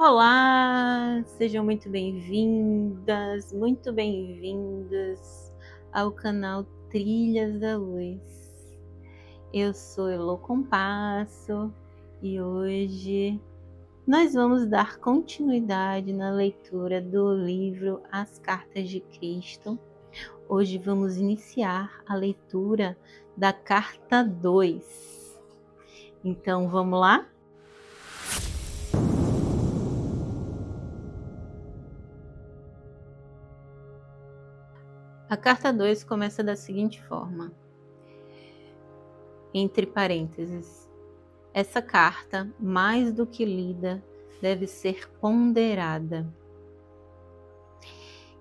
Olá, sejam muito bem-vindas, muito bem-vindos ao canal Trilhas da Luz. Eu sou Elô Compasso e hoje nós vamos dar continuidade na leitura do livro As Cartas de Cristo. Hoje vamos iniciar a leitura da carta 2. Então vamos lá? A carta 2 começa da seguinte forma, entre parênteses: essa carta, mais do que lida, deve ser ponderada.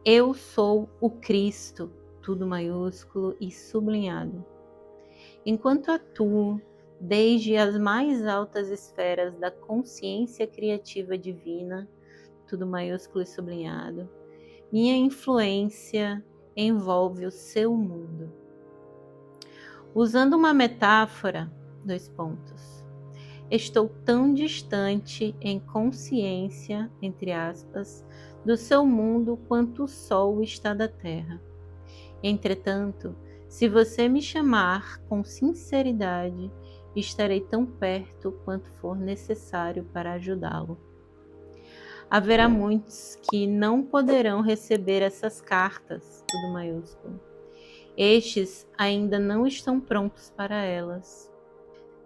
Eu sou o Cristo, tudo maiúsculo e sublinhado. Enquanto atuo desde as mais altas esferas da consciência criativa divina, tudo maiúsculo e sublinhado, minha influência envolve o seu mundo. Usando uma metáfora, estou tão distante em consciência, entre aspas, do seu mundo quanto o Sol está da Terra. Entretanto, se você me chamar com sinceridade, estarei tão perto quanto for necessário para ajudá-lo. Haverá muitos que não poderão receber essas cartas, tudo maiúsculo. Estes ainda não estão prontos para elas.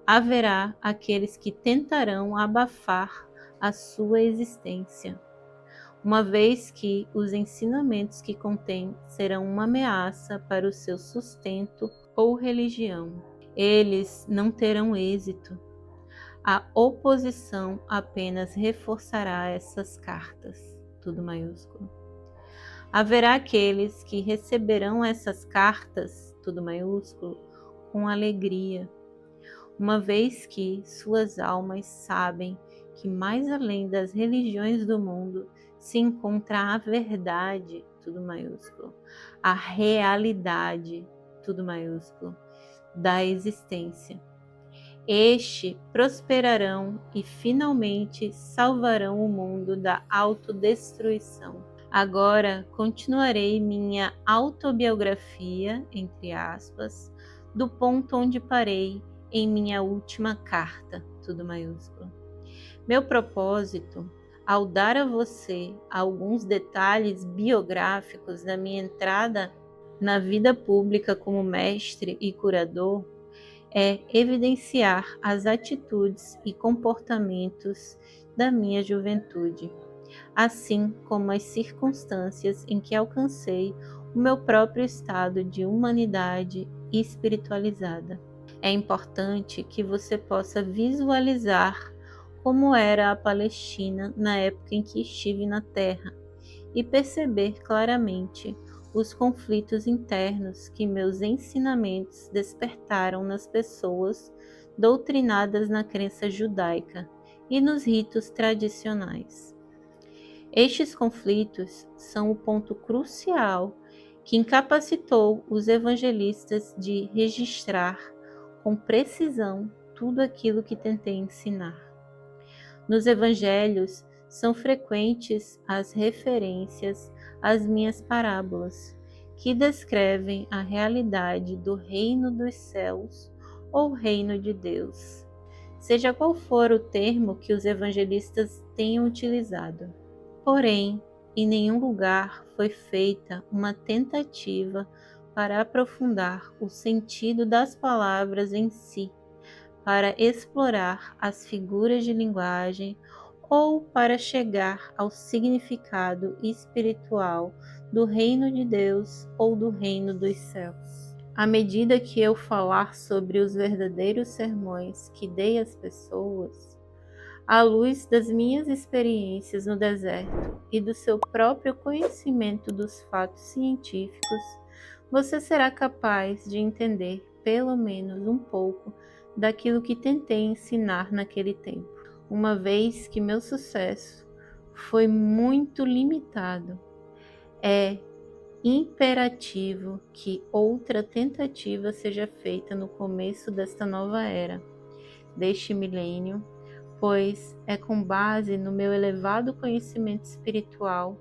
Haverá aqueles que tentarão abafar a sua existência, uma vez que os ensinamentos que contém serão uma ameaça para o seu sustento ou religião. Eles não terão êxito. A oposição apenas reforçará essas cartas, tudo maiúsculo. Haverá aqueles que receberão essas cartas, tudo maiúsculo, com alegria, uma vez que suas almas sabem que mais além das religiões do mundo se encontra a verdade, tudo maiúsculo, a realidade, tudo maiúsculo, da existência. Estes prosperarão e finalmente salvarão o mundo da autodestruição. Agora continuarei minha autobiografia, entre aspas, do ponto onde parei em minha última carta, tudo maiúsculo. Meu propósito, ao dar a você alguns detalhes biográficos da minha entrada na vida pública como mestre e curador, é evidenciar as atitudes e comportamentos da minha juventude, assim como as circunstâncias em que alcancei o meu próprio estado de humanidade espiritualizada. É importante que você possa visualizar como era a Palestina na época em que estive na Terra e perceber claramente os conflitos internos que meus ensinamentos despertaram nas pessoas doutrinadas na crença judaica e nos ritos tradicionais. Estes conflitos são o ponto crucial que incapacitou os evangelistas de registrar com precisão tudo aquilo que tentei ensinar. Nos evangelhos são frequentes as referências às minhas parábolas, que descrevem a realidade do reino dos céus ou reino de Deus, seja qual for o termo que os evangelistas tenham utilizado. Porém, em nenhum lugar foi feita uma tentativa para aprofundar o sentido das palavras em si, para explorar as figuras de linguagem ou para chegar ao significado espiritual do reino de Deus ou do reino dos céus. À medida que eu falar sobre os verdadeiros sermões que dei às pessoas, à luz das minhas experiências no deserto e do seu próprio conhecimento dos fatos científicos, você será capaz de entender pelo menos um pouco daquilo que tentei ensinar naquele tempo. Uma vez que meu sucesso foi muito limitado, é imperativo que outra tentativa seja feita no começo desta nova era, deste milênio, pois é com base no meu elevado conhecimento espiritual,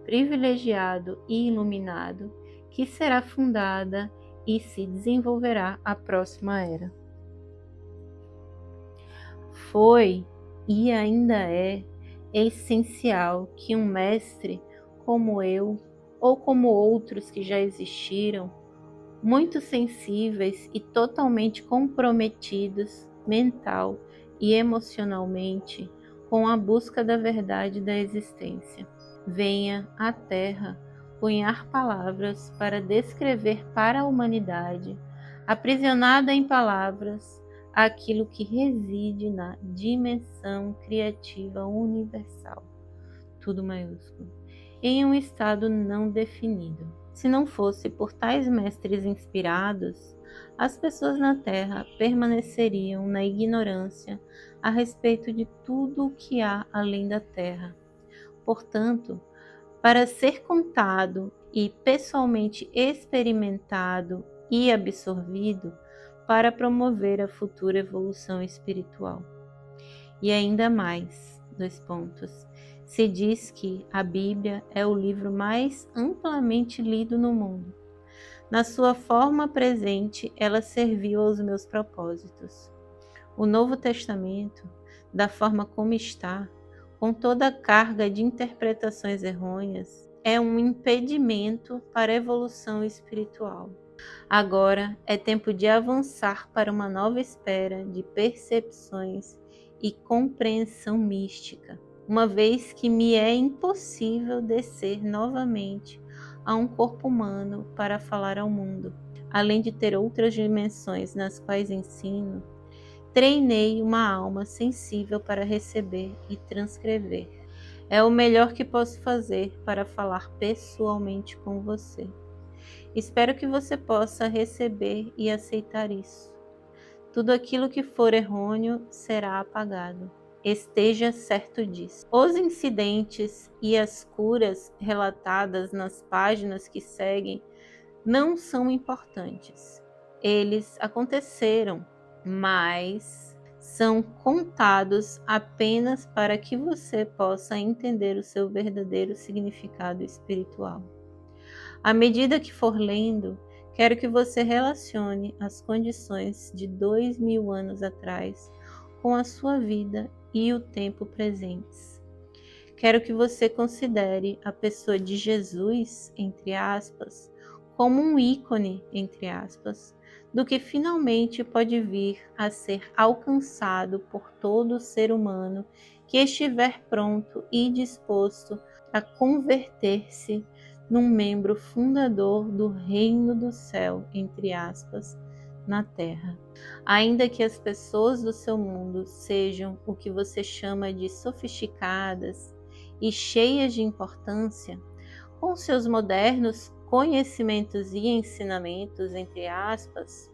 privilegiado e iluminado, que será fundada e se desenvolverá a próxima era. Foi e ainda é essencial que um mestre como eu, ou como outros que já existiram, muito sensíveis e totalmente comprometidos mental e emocionalmente com a busca da verdade da existência, venha à Terra cunhar palavras para descrever para a humanidade, aprisionada em palavras, aquilo que reside na dimensão criativa universal, tudo maiúsculo, em um estado não definido. Se não fosse por tais mestres inspirados, as pessoas na Terra permaneceriam na ignorância a respeito de tudo o que há além da Terra. Portanto, para ser contado e pessoalmente experimentado e absorvido, para promover a futura evolução espiritual. E ainda mais, se diz que a Bíblia é o livro mais amplamente lido no mundo. Na sua forma presente, ela serviu aos meus propósitos. O Novo Testamento, da forma como está, com toda a carga de interpretações errôneas, é um impedimento para a evolução espiritual. Agora é tempo de avançar para uma nova esfera de percepções e compreensão mística, uma vez que me é impossível descer novamente a um corpo humano para falar ao mundo. Além de ter outras dimensões nas quais ensino, treinei uma alma sensível para receber e transcrever. É o melhor que posso fazer para falar pessoalmente com você. Espero que você possa receber e aceitar isso. Tudo aquilo que for errôneo será apagado. Esteja certo disso. Os incidentes e as curas relatadas nas páginas que seguem não são importantes. Eles aconteceram, mas são contados apenas para que você possa entender o seu verdadeiro significado espiritual. À medida que for lendo, quero que você relacione as condições de 2000 anos atrás com a sua vida e o tempo presentes. Quero que você considere a pessoa de Jesus, entre aspas, como um ícone, entre aspas, do que finalmente pode vir a ser alcançado por todo ser humano que estiver pronto e disposto a converter-se num membro fundador do reino do céu, entre aspas, na terra. Ainda que as pessoas do seu mundo sejam o que você chama de sofisticadas e cheias de importância, com seus modernos conhecimentos e ensinamentos, entre aspas,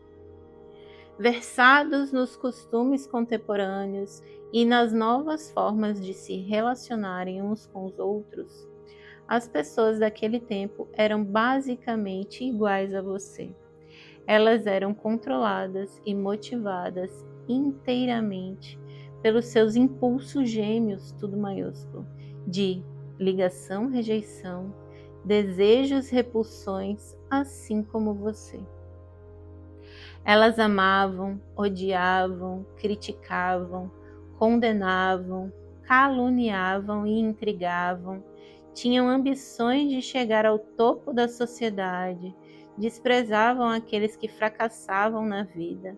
versados nos costumes contemporâneos e nas novas formas de se relacionarem uns com os outros, as pessoas daquele tempo eram basicamente iguais a você. Elas eram controladas e motivadas inteiramente pelos seus impulsos gêmeos, tudo maiúsculo, de ligação, rejeição, desejos, repulsões, assim como você. Elas amavam, odiavam, criticavam, condenavam, caluniavam e intrigavam, tinham ambições de chegar ao topo da sociedade, desprezavam aqueles que fracassavam na vida,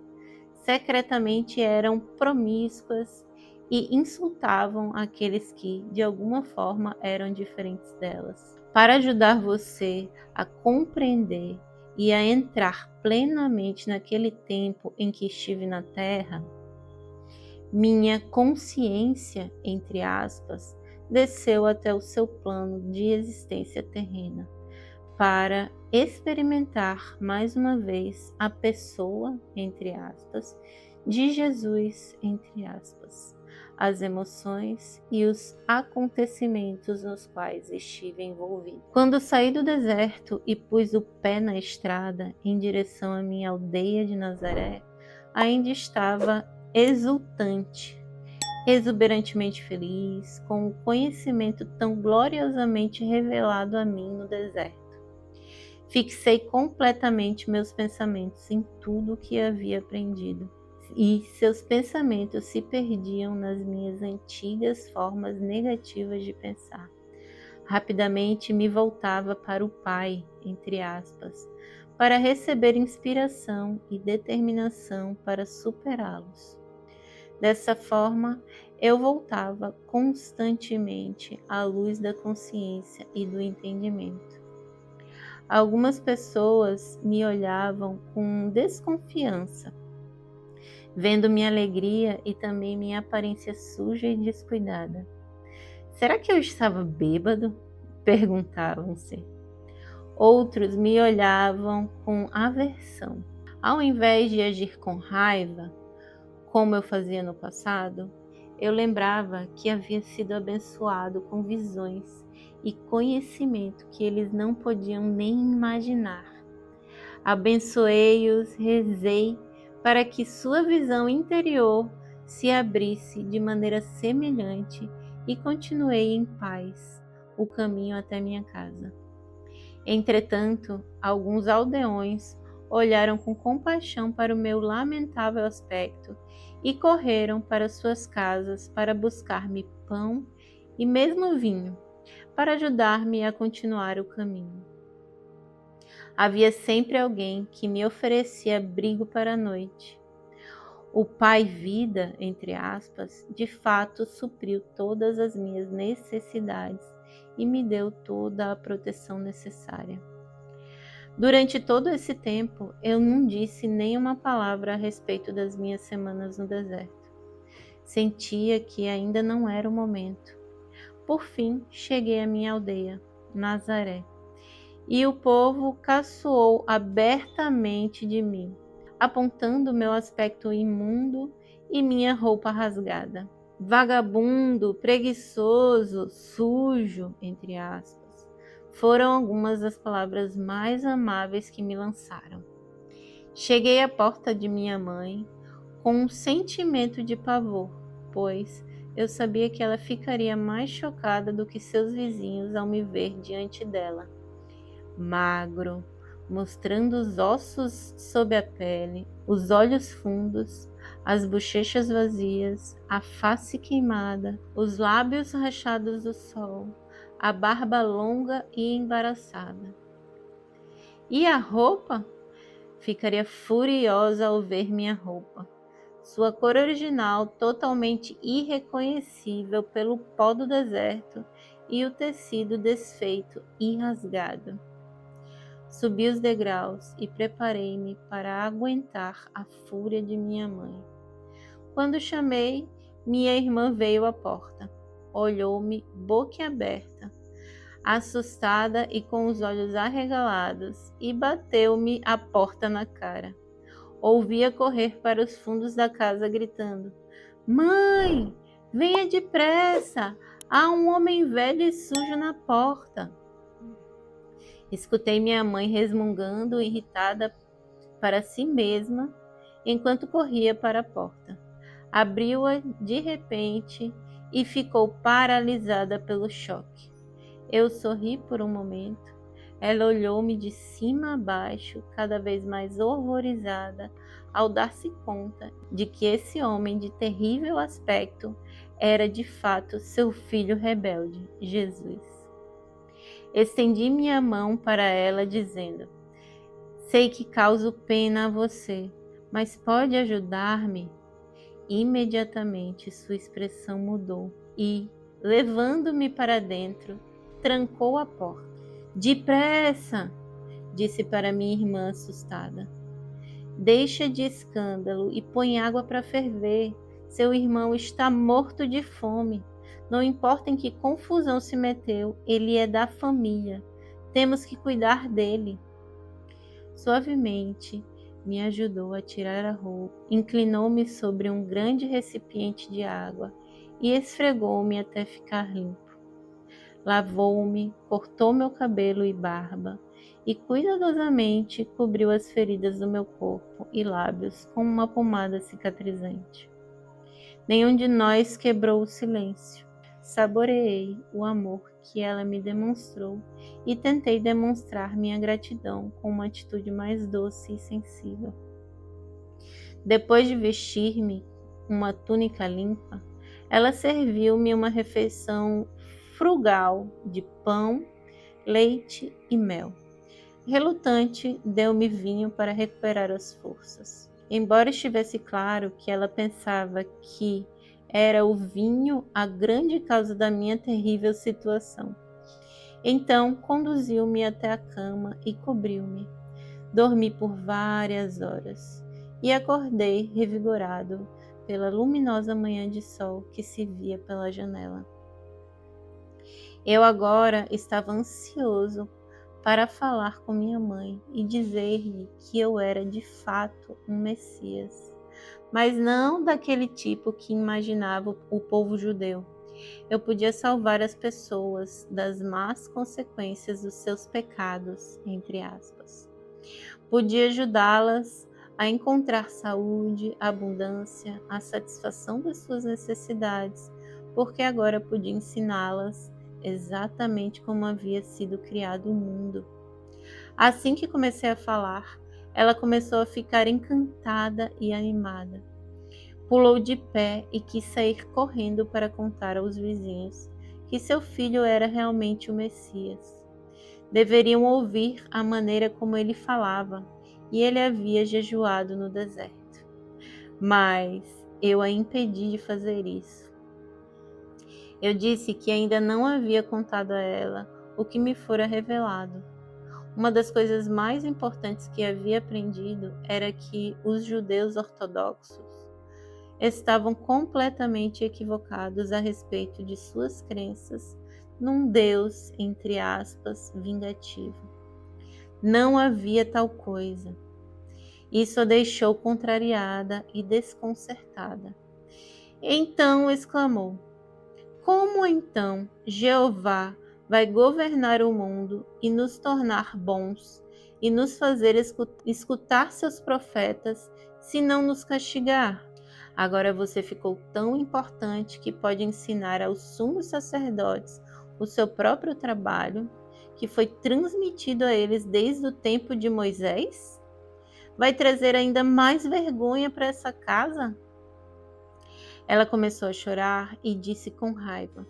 secretamente eram promíscuas e insultavam aqueles que, de alguma forma, eram diferentes delas. Para ajudar você a compreender e a entrar plenamente naquele tempo em que estive na Terra, minha consciência, entre aspas, desceu até o seu plano de existência terrena para experimentar mais uma vez a pessoa, entre aspas, de Jesus, entre aspas, as emoções e os acontecimentos nos quais estive envolvido. Quando saí do deserto e pus o pé na estrada em direção à minha aldeia de Nazaré, ainda estava exultante, exuberantemente feliz com o conhecimento tão gloriosamente revelado a mim no deserto. Fixei completamente meus pensamentos em tudo o que havia aprendido, e seus pensamentos se perdiam nas minhas antigas formas negativas de pensar. Rapidamente me voltava para o Pai, entre aspas, para receber inspiração e determinação para superá-los. Dessa forma, eu voltava constantemente à luz da consciência e do entendimento. Algumas pessoas me olhavam com desconfiança, vendo minha alegria e também minha aparência suja e descuidada. Será que eu estava bêbado? Perguntavam-se. Outros me olhavam com aversão. Ao invés de agir com raiva, como eu fazia no passado, eu lembrava que havia sido abençoado com visões e conhecimento que eles não podiam nem imaginar. Abençoei-os, rezei para que sua visão interior se abrisse de maneira semelhante e continuei em paz o caminho até minha casa. Entretanto, alguns aldeões olharam com compaixão para o meu lamentável aspecto e correram para suas casas para buscar-me pão e mesmo vinho, para ajudar-me a continuar o caminho. Havia sempre alguém que me oferecia abrigo para a noite. O Pai Vida, entre aspas, de fato supriu todas as minhas necessidades e me deu toda a proteção necessária. Durante todo esse tempo, eu não disse nenhuma palavra a respeito das minhas semanas no deserto. Sentia que ainda não era o momento. Por fim, cheguei à minha aldeia, Nazaré, e o povo caçoou abertamente de mim, apontando meu aspecto imundo e minha roupa rasgada. Vagabundo, preguiçoso, sujo, entre aspas, foram algumas das palavras mais amáveis que me lançaram. Cheguei à porta de minha mãe com um sentimento de pavor, pois eu sabia que ela ficaria mais chocada do que seus vizinhos ao me ver diante dela. Magro, mostrando os ossos sob a pele, os olhos fundos, as bochechas vazias, a face queimada, os lábios rachados do sol, a barba longa e embaraçada. E a roupa? Ficaria furiosa ao ver minha roupa. Sua cor original totalmente irreconhecível pelo pó do deserto e o tecido desfeito e rasgado. Subi os degraus e preparei-me para aguentar a fúria de minha mãe. Quando chamei, minha irmã veio à porta. Olhou-me boquiaberta, assustada e com os olhos arregalados, e bateu-me a porta na cara. Ouvia correr para os fundos da casa gritando: "Mãe, venha depressa! Há um homem velho e sujo na porta." Escutei minha mãe resmungando, irritada para si mesma, enquanto corria para a porta. Abriu-a de repente e ficou paralisada pelo choque. Eu sorri por um momento. Ela olhou-me de cima a baixo, cada vez mais horrorizada, ao dar-se conta de que esse homem de terrível aspecto era de fato seu filho rebelde, Jesus. Estendi minha mão para ela, dizendo: "Sei que causo pena a você, mas pode ajudar-me?" Imediatamente sua expressão mudou e, levando-me para dentro, trancou a porta. "Depressa!" disse para minha irmã assustada. "Deixa de escândalo e põe água para ferver. Seu irmão está morto de fome. Não importa em que confusão se meteu, ele é da família. Temos que cuidar dele." Suavemente me ajudou a tirar a roupa, inclinou-me sobre um grande recipiente de água e esfregou-me até ficar limpo. Lavou-me, cortou meu cabelo e barba e cuidadosamente cobriu as feridas do meu corpo e lábios com uma pomada cicatrizante. Nenhum de nós quebrou o silêncio. Saboreei o amor que ela me demonstrou e tentei demonstrar minha gratidão com uma atitude mais doce e sensível. Depois de vestir-me uma túnica limpa, ela serviu-me uma refeição frugal de pão, leite e mel. Relutante, deu-me vinho para recuperar as forças. Embora estivesse claro que ela pensava que era o vinho a grande causa da minha terrível situação. Então conduziu-me até a cama e cobriu-me. Dormi por várias horas e acordei revigorado pela luminosa manhã de sol que se via pela janela. Eu agora estava ansioso para falar com minha mãe e dizer-lhe que eu era de fato um Messias, mas não daquele tipo que imaginava o povo judeu. Eu podia salvar as pessoas das más consequências dos seus pecados, entre aspas. Podia ajudá-las a encontrar saúde, abundância, a satisfação das suas necessidades, porque agora podia ensiná-las exatamente como havia sido criado o mundo. Assim que comecei a falar, ela começou a ficar encantada e animada. Pulou de pé e quis sair correndo para contar aos vizinhos que seu filho era realmente o Messias. Deveriam ouvir a maneira como ele falava, e ele havia jejuado no deserto. Mas eu a impedi de fazer isso. Eu disse que ainda não havia contado a ela o que me fora revelado. Uma das coisas mais importantes que havia aprendido era que os judeus ortodoxos estavam completamente equivocados a respeito de suas crenças num Deus, entre aspas, vingativo. Não havia tal coisa. Isso a deixou contrariada e desconcertada. Então exclamou: Como então Jeová vai governar o mundo e nos tornar bons e nos fazer escutar seus profetas se não nos castigar? Agora você ficou tão importante que pode ensinar aos sumos sacerdotes o seu próprio trabalho, que foi transmitido a eles desde o tempo de Moisés? Vai trazer ainda mais vergonha para essa casa? Ela começou a chorar e disse com raiva: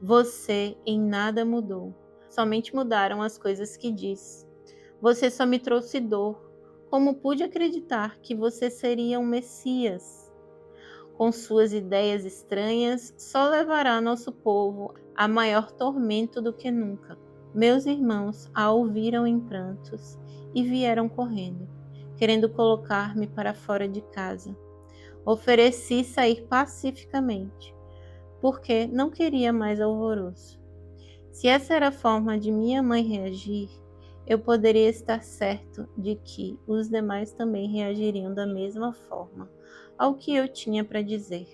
Você em nada mudou, somente mudaram as coisas que diz. Você só me trouxe dor. Como pude acreditar que você seria um Messias? Com suas ideias estranhas, só levará nosso povo a maior tormento do que nunca. Meus irmãos a ouviram em prantos e vieram correndo, querendo colocar-me para fora de casa. Ofereci sair pacificamente, porque não queria mais alvoroço. Se essa era a forma de minha mãe reagir, eu poderia estar certo de que os demais também reagiriam da mesma forma ao que eu tinha para dizer.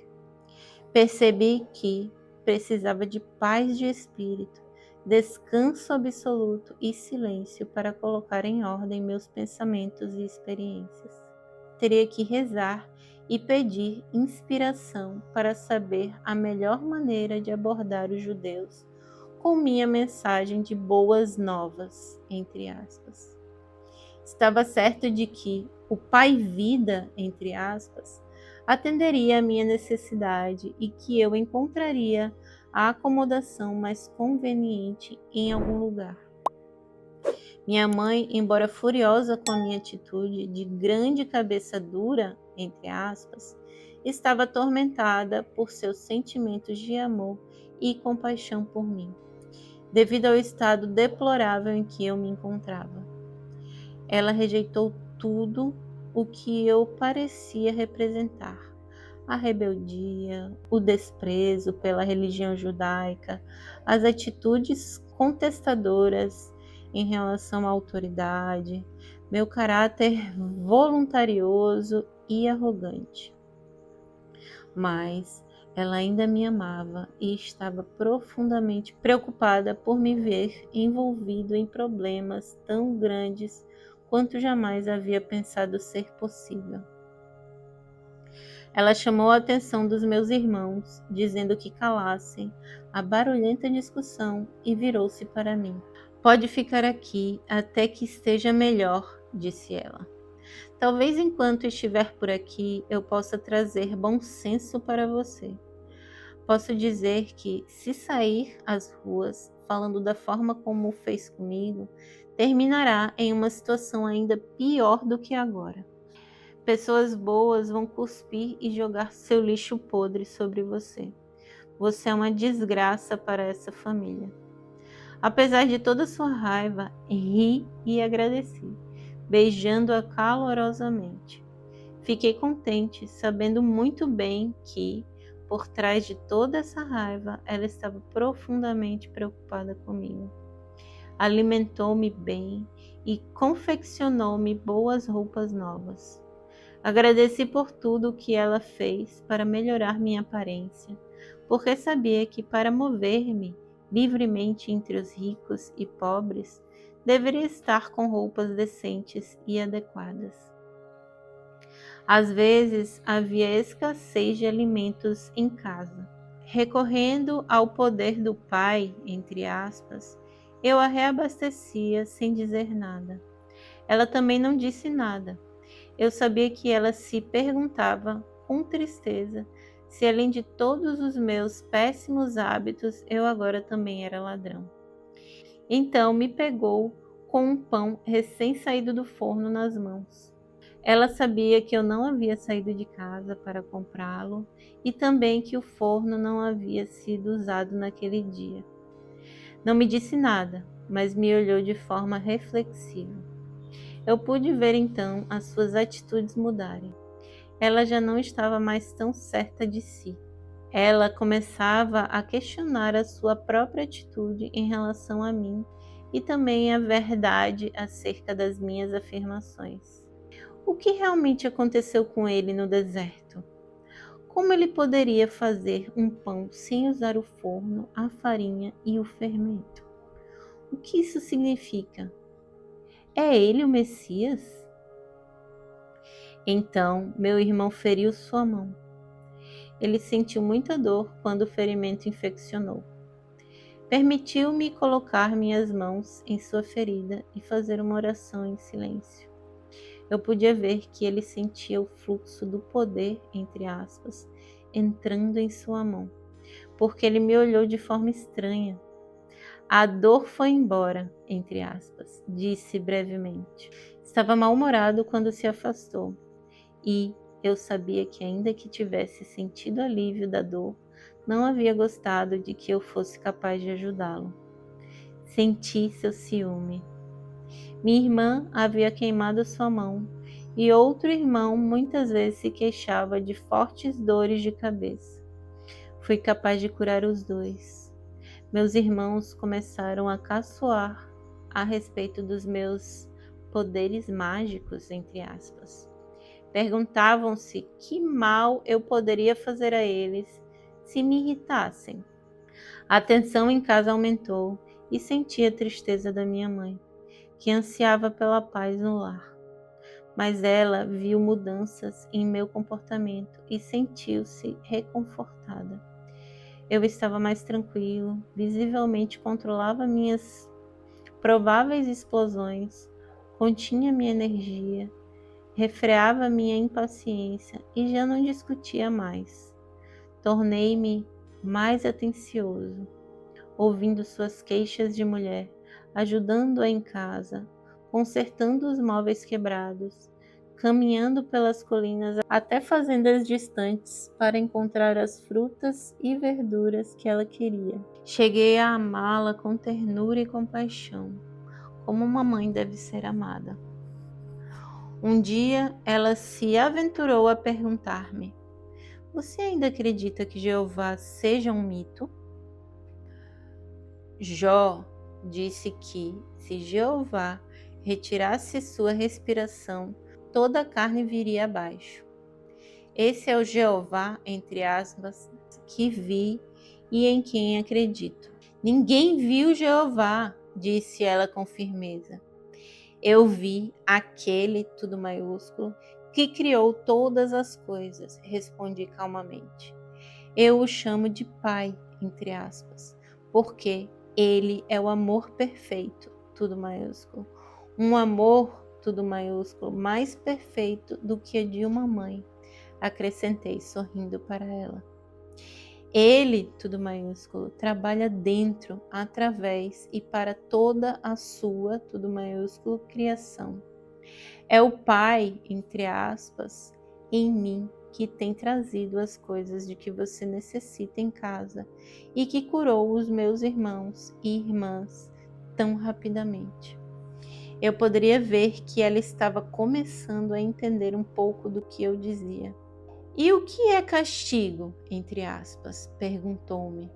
Percebi que precisava de paz de espírito, descanso absoluto e silêncio para colocar em ordem meus pensamentos e experiências. Teria que rezar e pedir inspiração para saber a melhor maneira de abordar os judeus com minha mensagem de boas novas, entre aspas. Estava certo de que o Pai Vida, entre aspas, atenderia a minha necessidade e que eu encontraria a acomodação mais conveniente em algum lugar. Minha mãe, embora furiosa com a minha atitude de grande cabeça dura, entre aspas, estava atormentada por seus sentimentos de amor e compaixão por mim, devido ao estado deplorável em que eu me encontrava. Ela rejeitou tudo o que eu parecia representar: a rebeldia, o desprezo pela religião judaica, as atitudes contestadoras em relação à autoridade, meu caráter voluntarioso e arrogante. Mas ela ainda me amava e estava profundamente preocupada por me ver envolvido em problemas tão grandes quanto jamais havia pensado ser possível. Ela chamou a atenção dos meus irmãos, dizendo que calassem a barulhenta discussão e virou-se para mim. Pode ficar aqui até que esteja melhor, disse ela. Talvez enquanto estiver por aqui eu possa trazer bom senso para você. Posso dizer que, se sair às ruas falando da forma como fez comigo, terminará em uma situação ainda pior do que agora. Pessoas boas vão cuspir e jogar seu lixo podre sobre você. Você é uma desgraça para essa família. Apesar de toda sua raiva, ri e agradeci, beijando-a calorosamente. Fiquei contente, sabendo muito bem que, por trás de toda essa raiva, ela estava profundamente preocupada comigo. Alimentou-me bem e confeccionou-me boas roupas novas. Agradeci por tudo o que ela fez para melhorar minha aparência, porque sabia que para mover-me livremente entre os ricos e pobres, deveria estar com roupas decentes e adequadas. Às vezes havia escassez de alimentos em casa. Recorrendo ao poder do Pai, entre aspas, eu a reabastecia sem dizer nada. Ela também não disse nada. Eu sabia que ela se perguntava, com tristeza, se além de todos os meus péssimos hábitos, eu agora também era ladrão. Então me pegou com um pão recém-saído do forno nas mãos. Ela sabia que eu não havia saído de casa para comprá-lo e também que o forno não havia sido usado naquele dia. Não me disse nada, mas me olhou de forma reflexiva. Eu pude ver então as suas atitudes mudarem. Ela já não estava mais tão certa de si. Ela começava a questionar a sua própria atitude em relação a mim e também a verdade acerca das minhas afirmações. O que realmente aconteceu com ele no deserto? Como ele poderia fazer um pão sem usar o forno, a farinha e o fermento? O que isso significa? É ele o Messias? Então meu irmão feriu sua mão. Ele sentiu muita dor quando o ferimento infeccionou. Permitiu-me colocar minhas mãos em sua ferida e fazer uma oração em silêncio. Eu podia ver que ele sentia o fluxo do poder, entre aspas, entrando em sua mão, porque ele me olhou de forma estranha. A dor foi embora, entre aspas, disse brevemente. Estava mal-humorado quando se afastou, e eu sabia que ainda que tivesse sentido alívio da dor, não havia gostado de que eu fosse capaz de ajudá-lo. Senti seu ciúme. Minha irmã havia queimado sua mão, e outro irmão muitas vezes se queixava de fortes dores de cabeça. Fui capaz de curar os dois. Meus irmãos começaram a caçoar a respeito dos meus poderes mágicos, entre aspas. Perguntavam-se que mal eu poderia fazer a eles se me irritassem. A tensão em casa aumentou e senti a tristeza da minha mãe, que ansiava pela paz no lar. Mas ela viu mudanças em meu comportamento e sentiu-se reconfortada. Eu estava mais tranquilo, visivelmente controlava minhas prováveis explosões, continha minha energia, refreava minha impaciência e já não discutia mais. Tornei-me mais atencioso, ouvindo suas queixas de mulher, ajudando-a em casa, consertando os móveis quebrados, caminhando pelas colinas até fazendas distantes para encontrar as frutas e verduras que ela queria. Cheguei a amá-la com ternura e compaixão, como uma mãe deve ser amada. Um dia ela se aventurou a perguntar-me: "Você ainda acredita que Jeová seja um mito?" Jó disse que, se Jeová retirasse sua respiração, toda a carne viria abaixo. Esse é o Jeová, entre aspas, que vi e em quem acredito. Ninguém viu Jeová, disse ela com firmeza. Eu vi aquele, tudo maiúsculo, que criou todas as coisas, respondi calmamente. Eu o chamo de Pai, entre aspas, porque Ele é o amor perfeito, tudo maiúsculo. Um amor, tudo maiúsculo, mais perfeito do que a de uma mãe, acrescentei, sorrindo para ela. Ele, tudo maiúsculo, trabalha dentro, através e para toda a sua, tudo maiúsculo, criação. É o Pai, entre aspas, em mim, que tem trazido as coisas de que você necessita em casa e que curou os meus irmãos e irmãs tão rapidamente. Eu poderia ver que ela estava começando a entender um pouco do que eu dizia. E o que é castigo, entre aspas? Perguntou-me.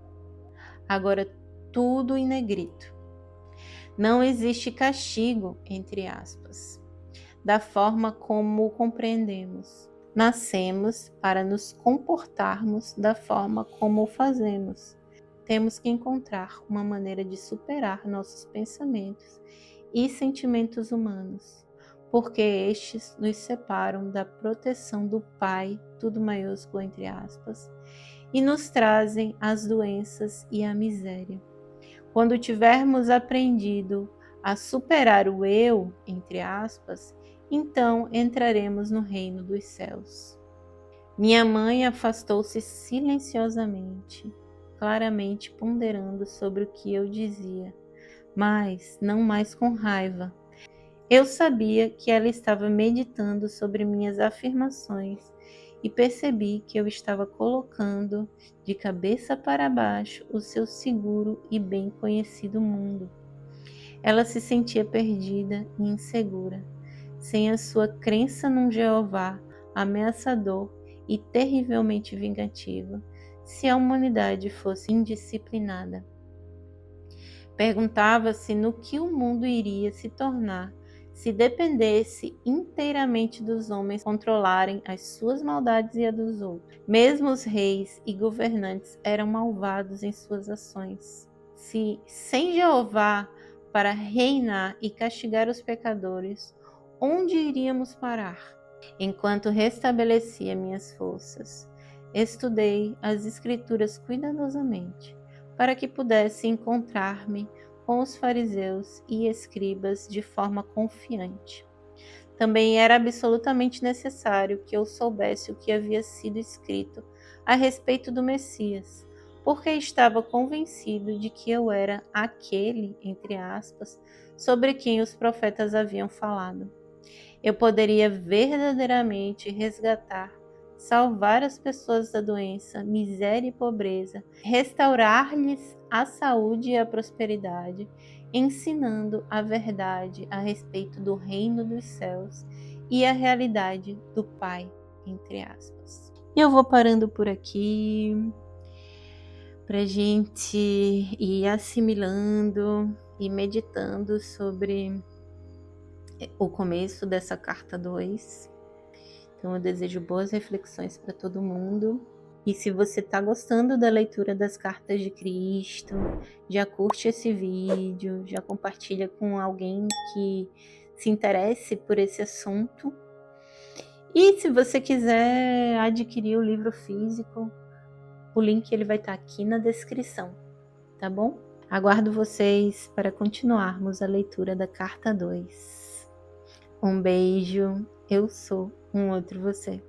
Agora tudo em negrito. Não existe castigo, entre aspas, da forma como o compreendemos. Nascemos para nos comportarmos da forma como o fazemos. Temos que encontrar uma maneira de superar nossos pensamentos e sentimentos humanos, porque estes nos separam da proteção do Pai, tudo maiúsculo entre aspas, e nos trazem as doenças e a miséria. Quando tivermos aprendido a superar o eu, entre aspas, então entraremos no reino dos céus. Minha mãe afastou-se silenciosamente, claramente ponderando sobre o que eu dizia, mas não mais com raiva. Eu sabia que ela estava meditando sobre minhas afirmações e percebi que eu estava colocando de cabeça para baixo o seu seguro e bem conhecido mundo. Ela se sentia perdida e insegura, sem a sua crença num Jeová ameaçador e terrivelmente vingativo, se a humanidade fosse indisciplinada. Perguntava-se no que o mundo iria se tornar se dependesse inteiramente dos homens controlarem as suas maldades e a dos outros. Mesmo os reis e governantes eram malvados em suas ações. Se sem Jeová para reinar e castigar os pecadores, onde iríamos parar? Enquanto restabelecia minhas forças, estudei as Escrituras cuidadosamente, para que pudesse encontrar-me com os fariseus e escribas de forma confiante. Também era absolutamente necessário que eu soubesse o que havia sido escrito a respeito do Messias, porque estava convencido de que eu era aquele, entre aspas, sobre quem os profetas haviam falado. Eu poderia verdadeiramente resgatar, salvar as pessoas da doença, miséria e pobreza, restaurar-lhes a saúde e a prosperidade, ensinando a verdade a respeito do reino dos céus e a realidade do Pai, entre aspas. E eu vou parando por aqui para a gente ir assimilando e meditando sobre o começo dessa carta 2. Então eu desejo boas reflexões para todo mundo. E se você está gostando da leitura das cartas de Cristo, já curte esse vídeo, já compartilha com alguém que se interesse por esse assunto. E se você quiser adquirir o livro físico, o link ele vai estar aqui na descrição, tá bom? Aguardo vocês para continuarmos a leitura da carta 2. Um beijo, eu sou um outro você.